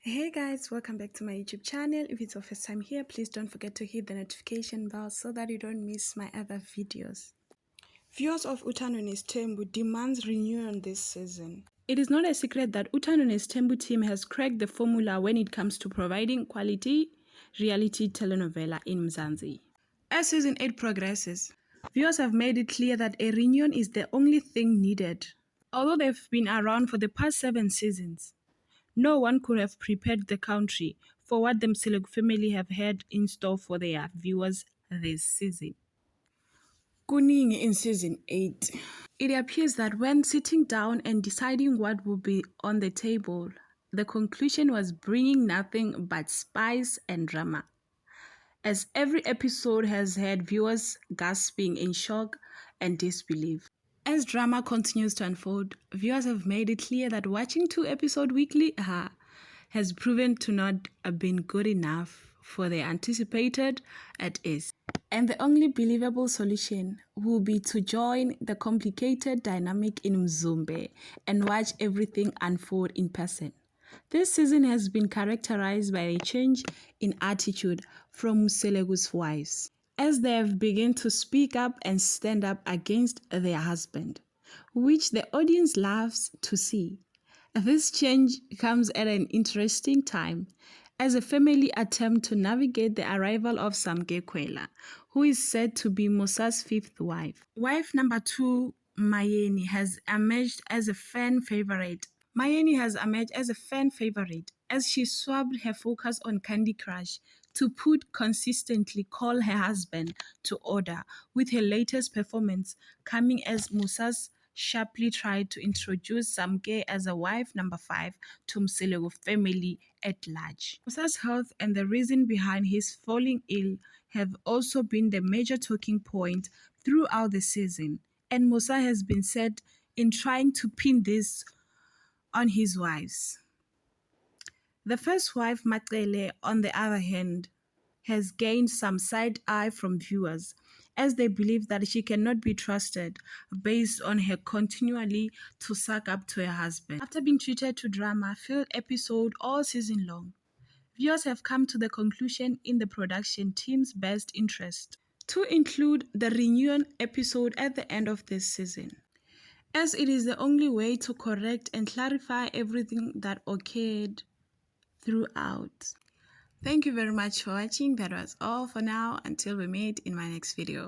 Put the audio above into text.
Hey guys, welcome back to my YouTube channel. If it's your first time here, please don't forget to hit the notification bell so that you don't miss my other videos. Viewers of Utano Nestembu demands renewal this season. It is not a secret that Utano Nestembu team has cracked the formula when it comes to providing quality reality telenovela in Mzansi. As season 8 progresses, viewers have made it clear that a reunion is the only thing needed. Although they've been around for the past 7 seasons, no one could have prepared the country for what the Mseleko family have had in store for their viewers this season. Kuningi in season 8. It appears that when sitting down and deciding what would be on the table, the conclusion was bringing nothing but spice and drama, as every episode has had viewers gasping in shock and disbelief. As drama continues to unfold, viewers have made it clear that watching 2 episodes weekly has proven to not have been good enough for the anticipated it is. And the only believable solution will be to join the complicated dynamic in Mzumbe and watch everything unfold in person. This season has been characterized by a change in attitude from Mseleko's wives, as they have begun to speak up and stand up against their husband, which the audience loves to see. This change comes at an interesting time, as a family attempt to navigate the arrival of Samke Kwela, who is said to be Musa's 5th wife. Wife number 2, Mayeni, has emerged as a fan favorite. As she swapped her focus on Candy Crush to consistently call her husband to order, with her latest performance coming as Musa's sharply tried to introduce Samke as a wife number 5 to Mseleko family at large. Musa's health and the reason behind his falling ill have also been the major talking point throughout the season, and Musa has been said in trying to pin this on his wives. The first wife, Macele, on the other hand, has gained some side eye from viewers, as they believe that she cannot be trusted based on her continually to suck up to her husband. After being treated to drama-filled episode all season long, viewers have come to the conclusion in the production team's best interest to include the reunion episode at the end of this season, as it is the only way to correct and clarify everything that occurred throughout. Thank you very much for watching. That was all for now. Until we meet in my next video.